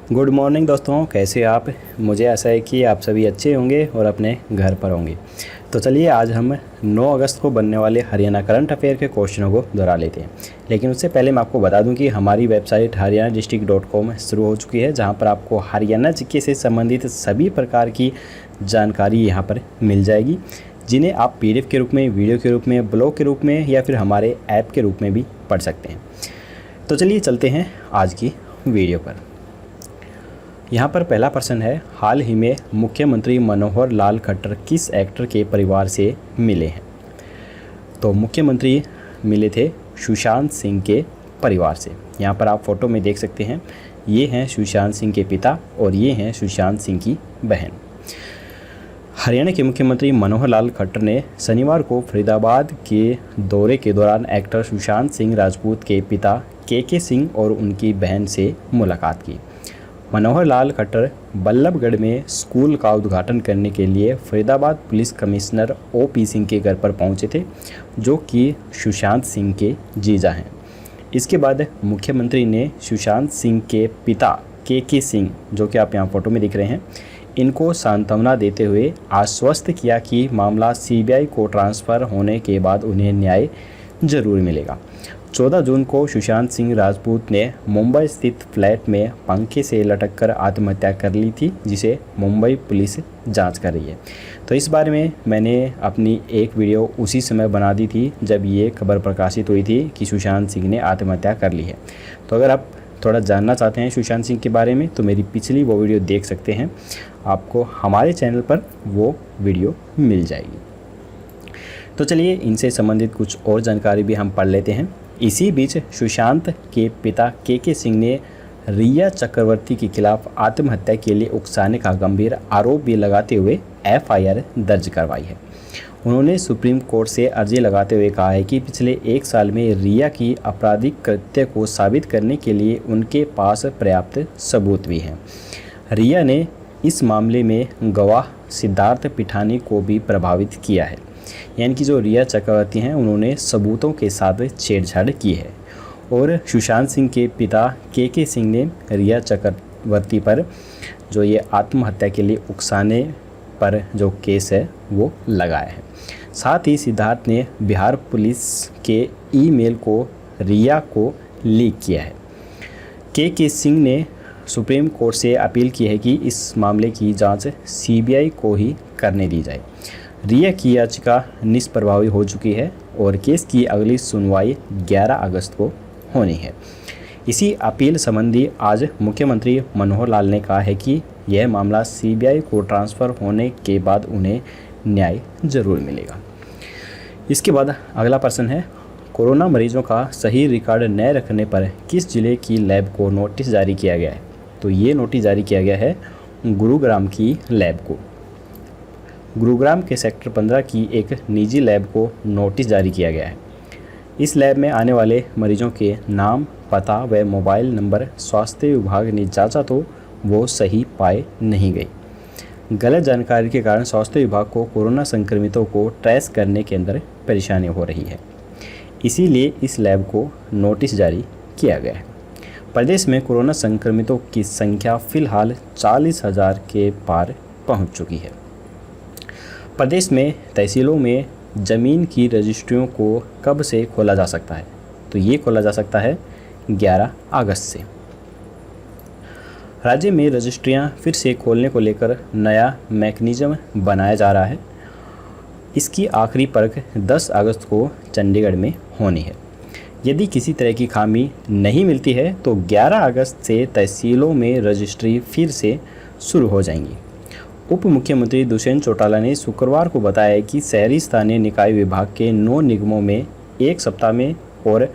Good morning दोस्तों, कैसे आप। मुझे आशा है कि आप सभी अच्छे होंगे और अपने घर पर होंगे। तो चलिए आज हम 9 अगस्त को बनने वाले हरियाणा करंट अफेयर के क्वेश्चनों को दोहरा लेते हैं। लेकिन उससे पहले मैं आपको बता दूं कि हमारी वेबसाइट haryana.district.com शुरू हो चुकी है, जहां पर आपको हरियाणा जीके से संबंधित सभी प्रकार की जानकारी यहां पर मिल जाएगी, जिन्हें आप PDF के रूप में, वीडियो के रूप में, ब्लॉग के रूप में या फिर हमारे ऐप के रूप में भी पढ़ सकते हैं। तो चलिए चलते हैं आज की वीडियो पर। यहाँ पर पहला प्रश्न है, हाल ही में मुख्यमंत्री मनोहर लाल खट्टर किस एक्टर के परिवार से मिले हैं। तो मुख्यमंत्री मिले थे सुशांत सिंह के परिवार से। यहाँ पर आप फोटो में देख सकते हैं, ये हैं सुशांत सिंह के पिता और ये हैं सुशांत सिंह की बहन। हरियाणा के मुख्यमंत्री मनोहर लाल खट्टर ने शनिवार को फरीदाबाद के दौरे के दौरान एक्टर सुशांत सिंह राजपूत के पिता KK सिंह और उनकी बहन से मुलाकात की। मनोहर लाल खट्टर बल्लभगढ़ में स्कूल का उद्घाटन करने के लिए Faridabad police commissioner OP Singh के घर पर पहुंचे थे, जो कि सुशांत सिंह के जीजा हैं। इसके बाद मुख्यमंत्री ने सुशांत सिंह के पिता KK सिंह, जो कि आप यहां फोटो में दिख रहे हैं, इनको सांत्वना देते हुए आश्वस्त किया कि मामला CBI को ट्रांसफ़र होने के बाद उन्हें न्याय जरूर मिलेगा। 14 जून को सुशांत सिंह राजपूत ने मुंबई स्थित फ्लैट में पंखे से लटककर आत्महत्या कर ली थी, जिसे मुंबई पुलिस जांच कर रही है। तो इस बारे में मैंने अपनी एक वीडियो उसी समय बना दी थी जब ये खबर प्रकाशित हुई थी कि सुशांत सिंह ने आत्महत्या कर ली है। तो अगर आप थोड़ा जानना चाहते हैं सुशांत सिंह के बारे में तो मेरी पिछली वो वीडियो देख सकते हैं, आपको हमारे चैनल पर वो वीडियो मिल जाएगी। तो चलिए इनसे संबंधित कुछ और जानकारी भी हम पढ़ लेते हैं। इसी बीच सुशांत के पिता KK सिंह ने रिया चक्रवर्ती के खिलाफ आत्महत्या के लिए उकसाने का गंभीर आरोप भी लगाते हुए FIR दर्ज करवाई है। उन्होंने सुप्रीम कोर्ट से अर्जी लगाते हुए कहा है कि पिछले 1 साल में रिया की आपराधिक कृत्य को साबित करने के लिए उनके पास पर्याप्त सबूत भी हैं। रिया ने इस मामले में गवाह सिद्धार्थ पिठानी को भी प्रभावित किया है, यानी कि जो रिया चक्रवर्ती हैं उन्होंने सबूतों के साथ छेड़छाड़ की है। और सुशांत सिंह के पिता KK सिंह ने रिया चक्रवर्ती पर जो ये आत्महत्या के लिए उकसाने पर जो केस है वो लगाया है। साथ ही सिद्धार्थ ने बिहार पुलिस के ईमेल को रिया को लीक किया है। KK सिंह ने सुप्रीम कोर्ट से अपील की है कि इस मामले की जांच CBI को ही करने दी जाए। रिया की याचिका निष्प्रभावी हो चुकी है और केस की अगली सुनवाई 11 अगस्त को होनी है। इसी अपील संबंधी आज मुख्यमंत्री मनोहर लाल ने कहा है कि यह मामला CBI को ट्रांसफ़र होने के बाद उन्हें न्याय जरूर मिलेगा। इसके बाद अगला प्रश्न है, कोरोना मरीजों का सही रिकॉर्ड न रखने पर किस जिले की लैब को नोटिस जारी किया गया है। तो ये नोटिस जारी किया गया है गुरुग्राम की लैब को। गुरुग्राम के सेक्टर 15 की एक निजी लैब को नोटिस जारी किया गया है। इस लैब में आने वाले मरीजों के नाम, पता व मोबाइल नंबर स्वास्थ्य विभाग ने जांचा तो वो सही पाए नहीं गई। गलत जानकारी के कारण स्वास्थ्य विभाग को कोरोना संक्रमितों को ट्रेस करने के अंदर परेशानी हो रही है, इसीलिए इस लैब को नोटिस जारी किया गया है। प्रदेश में कोरोना संक्रमितों की संख्या फिलहाल 40,000 के पार पहुंच चुकी है। प्रदेश में तहसीलों में ज़मीन की रजिस्ट्रियों को कब से खोला जा सकता है। तो ये खोला जा सकता है 11 अगस्त से। राज्य में रजिस्ट्रियां फिर से खोलने को लेकर नया मैकेनिज्म बनाया जा रहा है। इसकी आखिरी परख 10 अगस्त को चंडीगढ़ में होनी है। यदि किसी तरह की खामी नहीं मिलती है तो 11 अगस्त से तहसीलों में रजिस्ट्री फिर से शुरू हो जाएंगी। उप मुख्यमंत्री दुष्यंत चौटाला ने शुक्रवार को बताया कि शहरी स्थानीय निकाय विभाग के 9 निगमों में 1 सप्ताह में और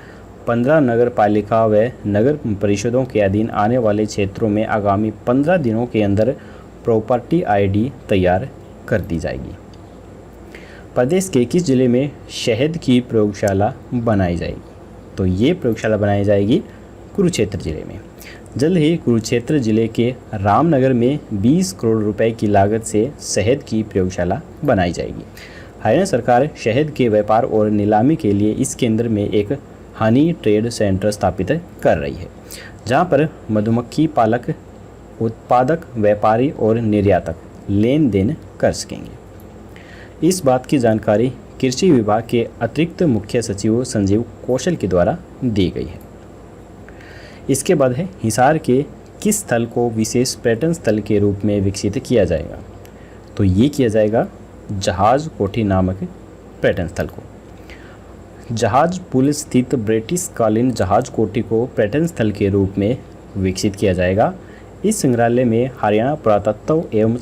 15 नगर पालिका व नगर परिषदों के अधीन आने वाले क्षेत्रों में आगामी 15 दिनों के अंदर प्रॉपर्टी ID तैयार कर दी जाएगी। प्रदेश के किस जिले में शहद की प्रयोगशाला बनाई जाएगी। तो ये प्रयोगशाला बनाई जाएगी कुरुक्षेत्र जिले में। जल्द ही कुरुक्षेत्र जिले के रामनगर में 20 करोड़ रुपए की लागत से शहद की प्रयोगशाला बनाई जाएगी। हरियाणा सरकार शहद के व्यापार और नीलामी के लिए इस केंद्र में एक हनी ट्रेड सेंटर स्थापित कर रही है, जहां पर मधुमक्खी पालक उत्पादक, व्यापारी और निर्यातक लेन देन कर सकेंगे। इस बात की जानकारी कृषि विभाग के अतिरिक्त मुख्य सचिव संजीव कौशल के द्वारा दी गई है। इसके बाद है हिसार के किस स्थल को विशेष पर्यटन स्थल के रूप में विकसित किया जाएगा। तो ये किया जाएगा जहाज कोठी नामक पर्यटन स्थल को। जहाज पुल स्थित ब्रिटिश कालीन जहाज कोठी को पर्यटन स्थल के रूप में विकसित किया जाएगा। इस संग्रहालय में हरियाणा पुरातत्व एवं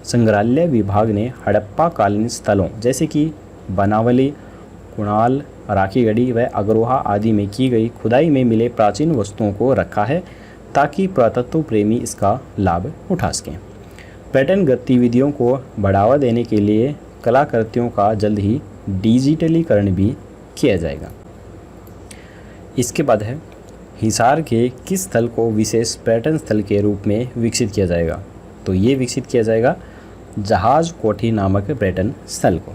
संग्रहालय विभाग ने हड़प्पा कालीन स्थलों जैसे कि बनावली, कुणाल, राखीगढ़ी व अग्रोहा आदि में की गई खुदाई में मिले प्राचीन वस्तुओं को रखा है ताकि पुरातत्व प्रेमी इसका लाभ उठा सकें। पर्यटन गतिविधियों को बढ़ावा देने के लिए कलाकृतियों का जल्द ही डिजिटलीकरण भी किया जाएगा। इसके बाद है हिसार के किस स्थल को विशेष पर्यटन स्थल के रूप में विकसित किया जाएगा। तो ये विकसित किया जाएगा जहाज कोठी नामक पर्यटन स्थल को।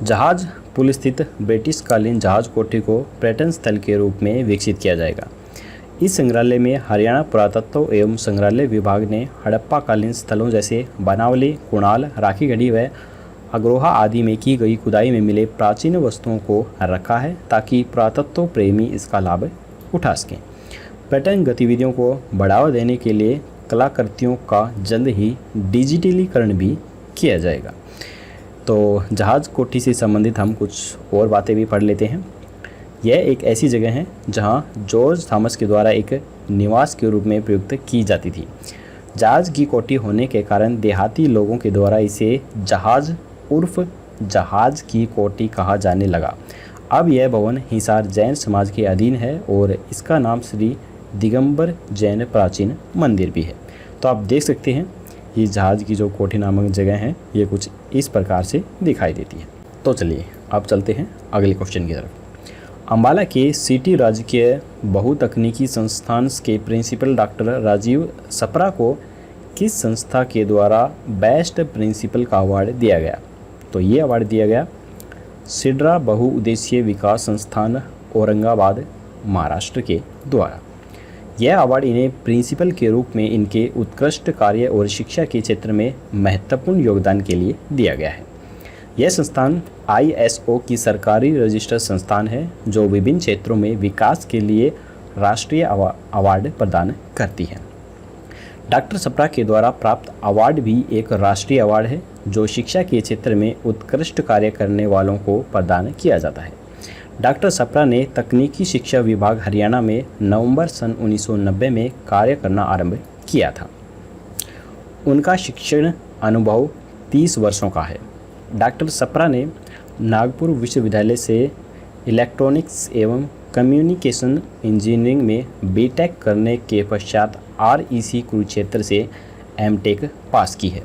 जहाज पुल स्थित ब्रिटिश कालीन जहाज कोठी को पर्यटन स्थल के रूप में विकसित किया जाएगा। इस संग्रहालय में हरियाणा पुरातत्व एवं संग्रहालय विभाग ने हड़प्पा कालीन स्थलों जैसे बनावली, कुणाल, राखीगढ़ी व अग्रोहा आदि में की गई खुदाई में मिले प्राचीन वस्तुओं को रखा है ताकि पुरातत्व प्रेमी इसका लाभ उठा सकें। पर्यटन गतिविधियों को बढ़ावा देने के लिए कलाकृतियों का जल्द ही डिजिटलीकरण भी किया जाएगा। तो जहाज कोठी से संबंधित हम कुछ और बातें भी पढ़ लेते हैं। यह एक ऐसी जगह है जहां जॉर्ज थॉमस के द्वारा एक निवास के रूप में प्रयुक्त की जाती थी। जहाज की कोठी होने के कारण देहाती लोगों के द्वारा इसे जहाज उर्फ जहाज की कोठी कहा जाने लगा। अब यह भवन हिसार जैन समाज के अधीन है और इसका नाम श्री दिगंबर जैन प्राचीन मंदिर भी है। तो आप देख सकते हैं ये जहाज की जो कोठी नामक जगह है ये कुछ इस प्रकार से दिखाई देती है। तो चलिए अब चलते हैं अगले क्वेश्चन की तरफ। अम्बाला के सिटी राजकीय बहुतकनीकी संस्थान के प्रिंसिपल डॉक्टर राजीव सप्रा को किस संस्था के द्वारा बेस्ट प्रिंसिपल का अवार्ड दिया गया। तो ये अवार्ड दिया गया सिड्रा बहुउद्देशीय विकास संस्थान औरंगाबाद महाराष्ट्र के द्वारा। यह अवार्ड इन्हें प्रिंसिपल के रूप में इनके उत्कृष्ट कार्य और शिक्षा के क्षेत्र में महत्वपूर्ण योगदान के लिए दिया गया है। यह संस्थान ISO की सरकारी रजिस्टर्ड संस्थान है जो विभिन्न क्षेत्रों में विकास के लिए राष्ट्रीय अवार्ड प्रदान करती है। डॉक्टर सप्रा के द्वारा प्राप्त अवार्ड भी एक राष्ट्रीय अवार्ड है जो शिक्षा के क्षेत्र में उत्कृष्ट कार्य करने वालों को प्रदान किया जाता है। डॉक्टर सप्रा ने तकनीकी शिक्षा विभाग हरियाणा में नवंबर सन 1990 में कार्य करना आरंभ किया था। उनका शिक्षण अनुभव 30 वर्षों का है। डॉक्टर सप्रा ने नागपुर विश्वविद्यालय से इलेक्ट्रॉनिक्स एवं कम्युनिकेशन इंजीनियरिंग में बीटेक करने के पश्चात REC कुरुक्षेत्र से MTech पास की है।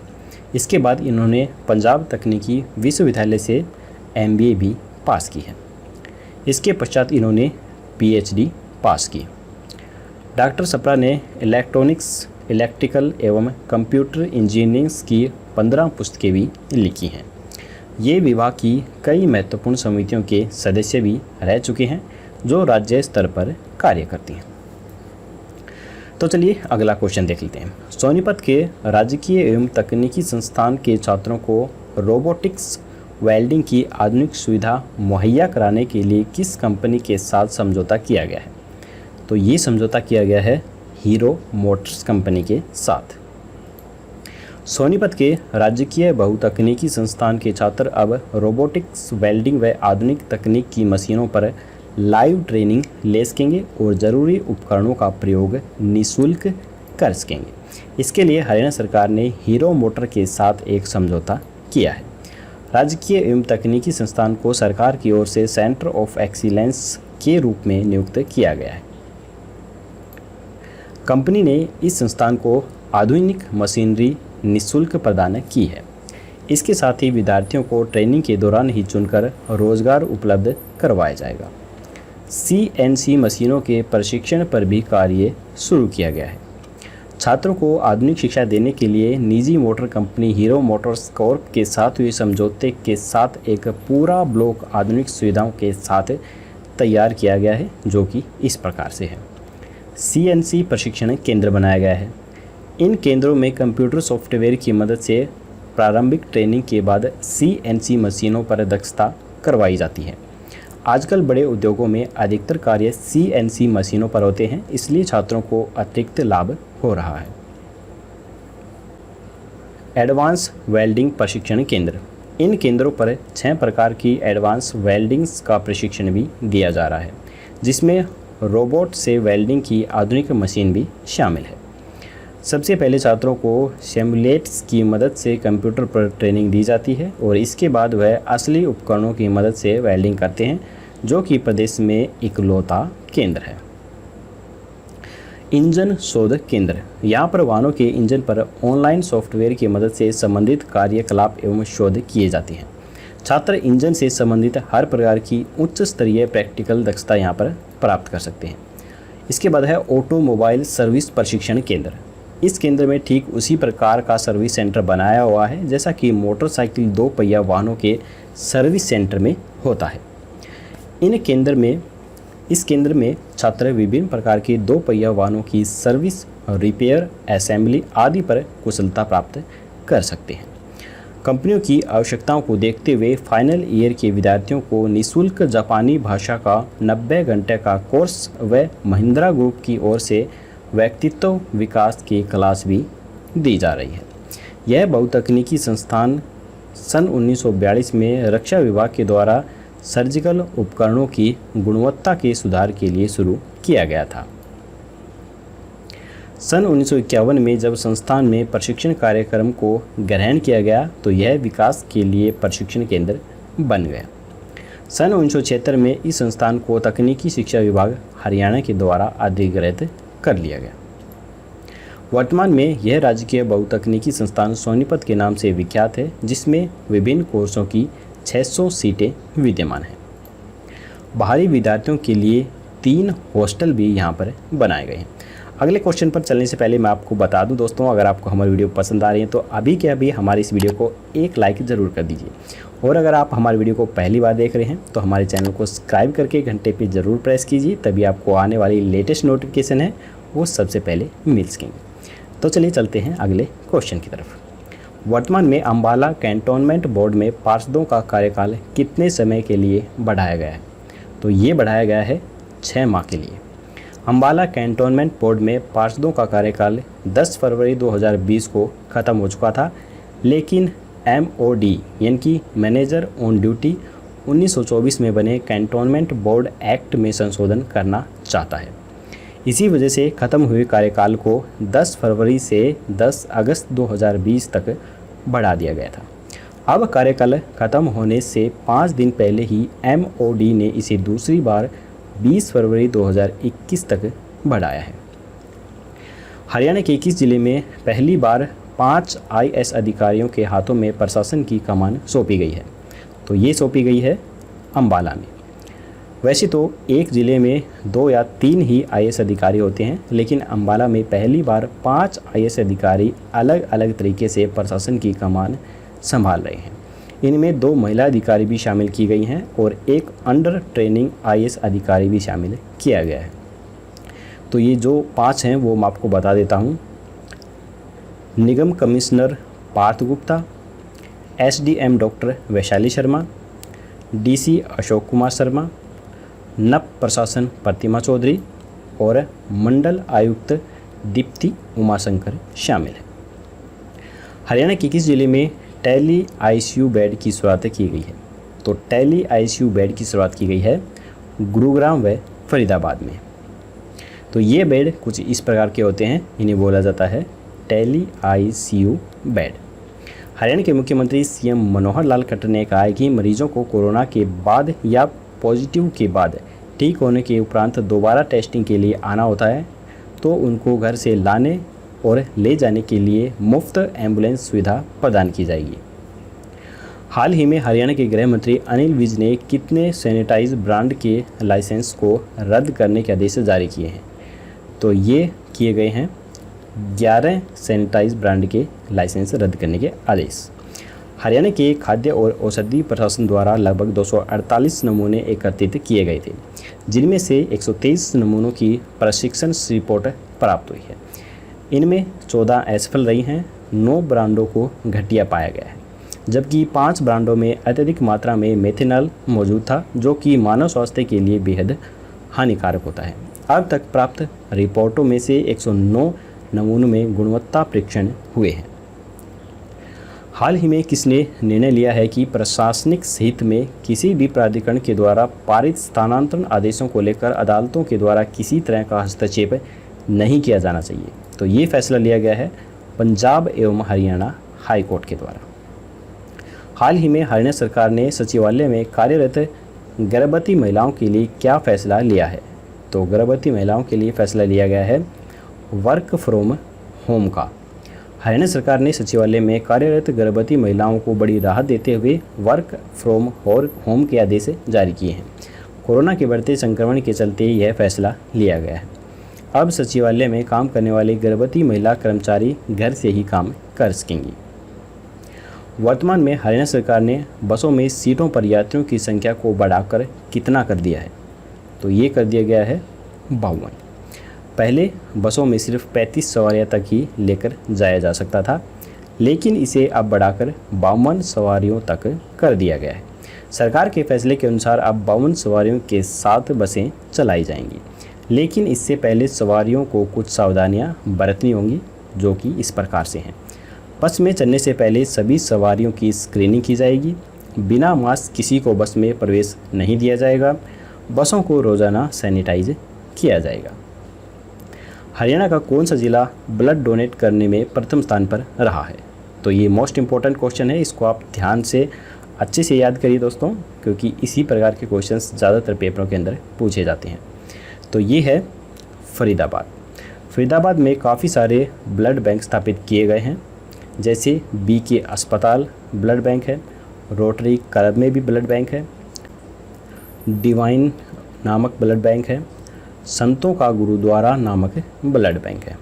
इसके बाद इन्होंने पंजाब तकनीकी विश्वविद्यालय से MBA भी पास की है। इसके पश्चात इन्होंने PhD पास की। डॉक्टर सप्रा ने इलेक्ट्रॉनिक्स, इलेक्ट्रिकल एवं कंप्यूटर इंजीनियरिंग की 15 पुस्तकें भी लिखी हैं। ये विभाग की कई महत्वपूर्ण समितियों के सदस्य भी रह चुके हैं जो राज्य स्तर पर कार्य करती हैं। तो चलिए अगला क्वेश्चन देख लेते हैं। सोनीपत के राजकीय एवं तकनीकी संस्थान के छात्रों को रोबोटिक्स वेल्डिंग की आधुनिक सुविधा मुहैया कराने के लिए किस कंपनी के साथ समझौता किया गया है। तो ये समझौता किया गया है हीरो मोटर्स कंपनी के साथ। सोनीपत के राजकीय बहुतकनीकी संस्थान के छात्र अब रोबोटिक्स वेल्डिंग व आधुनिक तकनीक की मशीनों पर लाइव ट्रेनिंग ले सकेंगे और ज़रूरी उपकरणों का प्रयोग निःशुल्क कर सकेंगे। इसके लिए हरियाणा सरकार ने हीरो मोटर के साथ एक समझौता किया है। राजकीय एवं तकनीकी संस्थान को सरकार की ओर से सेंटर ऑफ एक्सीलेंस के रूप में नियुक्त किया गया है। कंपनी ने इस संस्थान को आधुनिक मशीनरी निःशुल्क प्रदान की है। इसके साथ ही विद्यार्थियों को ट्रेनिंग के दौरान ही चुनकर रोजगार उपलब्ध करवाया जाएगा। CNC मशीनों के प्रशिक्षण पर भी कार्य शुरू किया गया है। छात्रों को आधुनिक शिक्षा देने के लिए निजी motor company hero Motors Corp के साथ हुए समझौते के साथ एक पूरा ब्लॉक आधुनिक सुविधाओं के साथ तैयार किया गया है जो कि इस प्रकार से है। CNC प्रशिक्षण केंद्र बनाया गया है। इन केंद्रों में कंप्यूटर सॉफ्टवेयर की मदद से प्रारंभिक ट्रेनिंग के बाद CNC मशीनों पर दक्षता करवाई जाती है। आजकल बड़े उद्योगों में अधिकतर कार्य CNC मशीनों पर होते हैं, इसलिए छात्रों को अतिरिक्त लाभ हो रहा है। एडवांस वेल्डिंग प्रशिक्षण केंद्र। इन केंद्रों पर 6 प्रकार की एडवांस वेल्डिंग्स का प्रशिक्षण भी दिया जा रहा है, जिसमें रोबोट से वेल्डिंग की आधुनिक मशीन भी शामिल है। सबसे पहले छात्रों को सिमुलेटर्स की मदद से कंप्यूटर पर ट्रेनिंग दी जाती है और इसके बाद वह असली उपकरणों की मदद से वेल्डिंग करते हैं, जो कि प्रदेश में इकलौता केंद्र है। इंजन शोध केंद्र। यहाँ पर वाहनों के इंजन पर ऑनलाइन सॉफ्टवेयर की मदद से संबंधित कार्यकलाप एवं शोध किए जाते हैं। छात्र इंजन से संबंधित हर प्रकार की उच्च स्तरीय प्रैक्टिकल दक्षता यहाँ पर प्राप्त कर सकते हैं। इसके बाद है ऑटोमोबाइल सर्विस प्रशिक्षण केंद्र। इस केंद्र में ठीक उसी प्रकार का सर्विस सेंटर बनाया हुआ है जैसा कि मोटरसाइकिल 2 पहिया वाहनों के सर्विस सेंटर में होता है। इस केंद्र में छात्र विभिन्न प्रकार के 2 पहिया वाहनों की सर्विस, रिपेयर, असेंबली आदि पर कुशलता प्राप्त कर सकते हैं। कंपनियों की आवश्यकताओं को देखते हुए फाइनल ईयर के विद्यार्थियों को निःशुल्क जापानी भाषा का 90 घंटे का कोर्स व महिंद्रा ग्रुप की ओर से व्यक्तित्व विकास की क्लास भी दी जा रही है। यह बहुतकनीकी संस्थान सन 1942 में रक्षा विभाग के द्वारा सर्जिकल उपकरणों की गुणवत्ता के सुधार के लिए शुरू किया गया था। सन 1951 में जब संस्थान में प्रशिक्षण कार्यक्रम को ग्रहण किया गया तो यह विकास के लिए प्रशिक्षण केंद्र बन गया। सन 1976 में इस संस्थान को तकनीकी शिक्षा विभाग हरियाणा के द्वारा अधिग्रहित कर लिया गया। वर्तमान में यह राजकीय बहुतकनीकी संस्थान सोनीपत के नाम से विख्यात है, जिसमें विभिन्न कोर्सों की 600 सीटें विद्यमान हैं। बाहरी विद्यार्थियों के लिए 3 हॉस्टल भी यहाँ पर बनाए गए हैं। अगले क्वेश्चन पर चलने से पहले मैं आपको बता दूं दोस्तों, अगर आपको हमारी वीडियो पसंद आ रही है तो अभी के अभी हमारी इस वीडियो को एक लाइक ज़रूर कर दीजिए, और अगर आप हमारी वीडियो को पहली बार देख रहे हैं तो हमारे चैनल को सब्सक्राइब करके घंटे पे ज़रूर प्रेस कीजिए, तभी आपको आने वाली लेटेस्ट नोटिफिकेशन है वो सबसे पहले मिल सकेंगे। तो चलिए चलते हैं अगले क्वेश्चन की तरफ। वर्तमान में अम्बाला कैंटोनमेंट बोर्ड में पार्षदों का कार्यकाल कितने समय के लिए बढ़ाया गया है? तो ये बढ़ाया गया है 6 माह के लिए। अम्बाला कैंटोनमेंट बोर्ड में पार्षदों का कार्यकाल 10 फरवरी 2020 को ख़त्म हो चुका था, लेकिन MOD यानी कि मैनेजर ऑन ड्यूटी 1924 में बने कैंटोनमेंट बोर्ड एक्ट में संशोधन करना चाहता है। इसी वजह से ख़त्म हुए कार्यकाल को 10 फरवरी से 10 अगस्त 2020 तक बढ़ा दिया गया था। अब कार्यकाल ख़त्म होने से 5 दिन पहले ही MOD ने इसे दूसरी बार 20 फरवरी 2021 तक बढ़ाया है। हरियाणा के 21 जिले में पहली बार 5 IS अधिकारियों के हाथों में प्रशासन की कमान सौंपी गई है। तो ये सौंपी गई है अम्बाला में। वैसे तो एक ज़िले में 2 या 3 ही IS अधिकारी होते हैं, लेकिन अम्बाला में पहली बार 5 IS अधिकारी अलग अलग तरीके से प्रशासन की कमान संभाल रहे हैं। इनमें 2 महिला अधिकारी भी शामिल की गई हैं और एक अंडर ट्रेनिंग IS अधिकारी भी शामिल किया गया है। तो ये जो 5 हैं वो मैं आपको बता देता हूँ। निगम commissioner Parth Gupta, SDM doctor Vaishali Sharma, DC Ashok Kumar Sharma, नप प्रशासन प्रतिमा चौधरी और मंडल आयुक्त दीप्ति उमाशंकर शामिल है। हरियाणा के किस जिले में टेली ICU बेड की शुरुआत की गई है? तो टेली ICU बेड की शुरुआत की गई है गुरुग्राम व फरीदाबाद में। तो ये बेड कुछ इस प्रकार के होते हैं, इन्हें बोला जाता है टेली ICU बेड। हरियाणा के मुख्यमंत्री CM मनोहर लाल खट्टर ने कहा है कि मरीजों को कोरोना के बाद या पॉजिटिव के बाद ठीक होने के उपरांत दोबारा टेस्टिंग के लिए आना होता है, तो उनको घर से लाने और ले जाने के लिए मुफ्त एम्बुलेंस सुविधा प्रदान की जाएगी। हाल ही में हरियाणा के गृह मंत्री अनिल विज ने कितने सैनिटाइज ब्रांड के लाइसेंस को रद्द करने के आदेश जारी किए हैं? तो ये किए गए हैं 11 सैनिटाइज ब्रांड के लाइसेंस रद्द करने के आदेश। हरियाणा के खाद्य और औषधि प्रशासन द्वारा लगभग 248 नमूने एकत्रित किए गए थे, जिनमें से 123 नमूनों की प्रशिक्षण रिपोर्ट प्राप्त हुई है। इनमें 14 असफल रही हैं, 9 ब्रांडों को घटिया पाया गया है, जबकि 5 ब्रांडों में अत्यधिक मात्रा में मेथेनॉल मौजूद था, जो कि मानव स्वास्थ्य के लिए बेहद हानिकारक होता है। अब तक प्राप्त रिपोर्टों में से 109 नमूनों में गुणवत्ता परीक्षण हुए हैं। हाल ही में किसने निर्णय लिया है कि प्रशासनिक हित में किसी भी प्राधिकरण के द्वारा पारित स्थानांतरण आदेशों को लेकर अदालतों के द्वारा किसी तरह का हस्तक्षेप नहीं किया जाना चाहिए? तो ये फैसला लिया गया है पंजाब एवं हरियाणा हाई कोर्ट के द्वारा। हाल ही में हरियाणा सरकार ने सचिवालय में कार्यरत गर्भवती महिलाओं के लिए क्या फैसला लिया है? तो गर्भवती महिलाओं के लिए फैसला लिया गया है वर्क फ्रॉम होम का। हरियाणा सरकार ने सचिवालय में कार्यरत गर्भवती महिलाओं को बड़ी राहत देते हुए वर्क फ्रॉम होम के आदेश जारी किए हैं। कोरोना के बढ़ते संक्रमण के चलते यह फैसला लिया गया है। अब सचिवालय में काम करने वाली गर्भवती महिला कर्मचारी घर से ही काम कर सकेंगी। वर्तमान में हरियाणा सरकार ने बसों में सीटों पर यात्रियों की संख्या को बढ़ाकर कितना कर दिया है? तो ये कर दिया गया है 52। पहले बसों में सिर्फ 35 सवारियां तक ही लेकर जाया जा सकता था, लेकिन इसे अब बढ़ाकर 52 सवारियों तक कर दिया गया है। सरकार के फैसले के अनुसार अब 52 सवारियों के साथ बसें चलाई जाएंगी, लेकिन इससे पहले सवारियों को कुछ सावधानियां बरतनी होंगी, जो कि इस प्रकार से हैं। बस में चढ़ने से पहले सभी सवारियों की स्क्रीनिंग की जाएगी। बिना मास्क किसी को बस में प्रवेश नहीं दिया जाएगा। बसों को रोज़ाना सैनिटाइज किया जाएगा। हरियाणा का कौन सा ज़िला ब्लड डोनेट करने में प्रथम स्थान पर रहा है? तो ये मोस्ट इम्पोर्टेंट क्वेश्चन है, इसको आप ध्यान से अच्छे से याद करिए दोस्तों, क्योंकि इसी प्रकार के क्वेश्चंस ज़्यादातर पेपरों के अंदर पूछे जाते हैं। तो ये है फरीदाबाद। फरीदाबाद में काफ़ी सारे ब्लड बैंक स्थापित किए गए हैं, जैसे BK अस्पताल ब्लड बैंक है, रोटरी क्लब में भी ब्लड बैंक है, डिवाइन नामक ब्लड बैंक है, संतों का गुरुद्वारा नामक ब्लड बैंक है।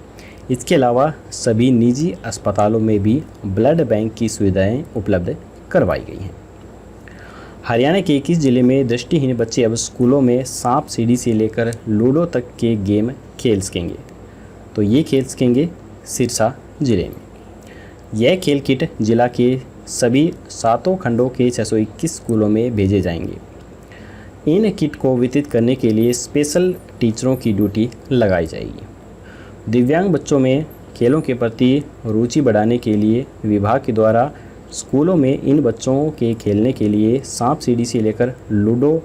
इसके अलावा सभी निजी अस्पतालों में भी ब्लड बैंक की सुविधाएं उपलब्ध करवाई गई हैं। हरियाणा के किस जिले में दृष्टिहीन बच्चे अब स्कूलों में सांप सीढ़ी से लेकर लूडो तक के गेम खेल सकेंगे? तो ये खेल सकेंगे सिरसा जिले में। यह खेल किट जिला के सभी 7 खंडों के 621 स्कूलों में भेजे जाएंगे। इन किट को वितरित करने के लिए स्पेशल टीचरों की ड्यूटी लगाई जाएगी। दिव्यांग बच्चों में खेलों के प्रति रुचि बढ़ाने के लिए विभाग के द्वारा स्कूलों में इन बच्चों के खेलने के लिए सांप सीढ़ी से लेकर लूडो,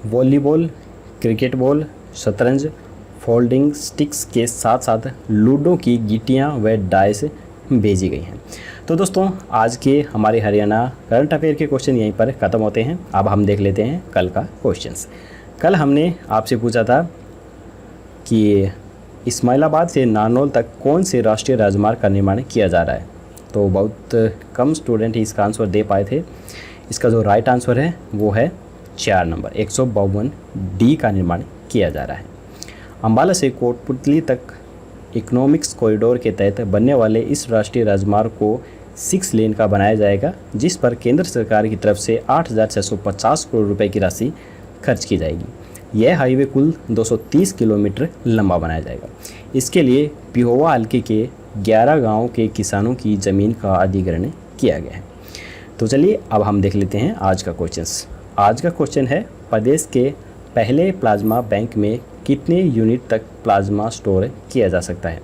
वॉलीबॉल, क्रिकेट बॉल, शतरंज, फोल्डिंग स्टिक्स के साथ साथ लूडो की गिट्टियाँ व डाइस भेजी गई हैं। तो दोस्तों, आज के हमारे हरियाणा करंट अफेयर के क्वेश्चन यहीं पर ख़त्म होते हैं। अब हम देख लेते हैं कल का क्वेश्चंस। कल हमने आपसे पूछा था कि इस्माइलाबाद से नारनौल तक कौन से राष्ट्रीय राजमार्ग का निर्माण किया जा रहा है। तो बहुत कम स्टूडेंट ही इसका आंसर दे पाए थे। इसका जो राइट आंसर है वो है 4 नंबर 152D का निर्माण किया जा रहा है। अम्बाला से कोटपुतली तक इकोनॉमिक्स कॉरिडोर के तहत बनने वाले इस राष्ट्रीय राजमार्ग को 6 लेन का बनाया जाएगा, जिस पर केंद्र सरकार की तरफ से 8,650 करोड़ रुपए की राशि खर्च की जाएगी। यह हाईवे कुल 230 किलोमीटर लंबा बनाया जाएगा। इसके लिए पिहोवा हल्के के 11 गाँव के किसानों की ज़मीन का अधिग्रहण किया गया है। तो चलिए अब हम देख लेते हैं आज का क्वेश्चन। आज का क्वेश्चन है, प्रदेश के पहले प्लाज्मा बैंक में कितने यूनिट तक प्लाज्मा स्टोर किया जा सकता है।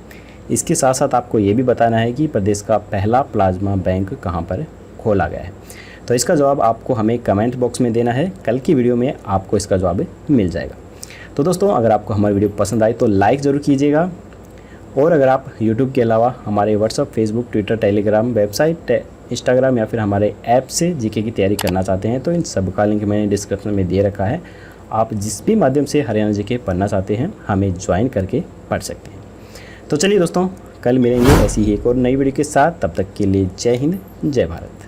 इसके साथ साथ आपको ये भी बताना है कि प्रदेश का पहला प्लाज्मा बैंक कहाँ पर खोला गया है। तो इसका जवाब आपको हमें कमेंट बॉक्स में देना है। कल की वीडियो में आपको इसका जवाब मिल जाएगा। तो दोस्तों, अगर आपको हमारी वीडियो पसंद आई तो लाइक ज़रूर कीजिएगा, और अगर आप यूट्यूब के अलावा हमारे WhatsApp, Facebook, Twitter, Telegram, website, Instagram या फिर हमारे ऐप से जीके की तैयारी करना चाहते हैं तो इन सब का लिंक मैंने डिस्क्रिप्शन में दे रखा है। आप जिस भी माध्यम से हरियाणा जीके पढ़ना चाहते हैं हमें ज्वाइन करके पढ़ सकते हैं। तो चलिए दोस्तों, कल मिलेंगे ऐसी ही एक और नई वीडियो के साथ। तब तक के लिए जय हिंद, जय भारत।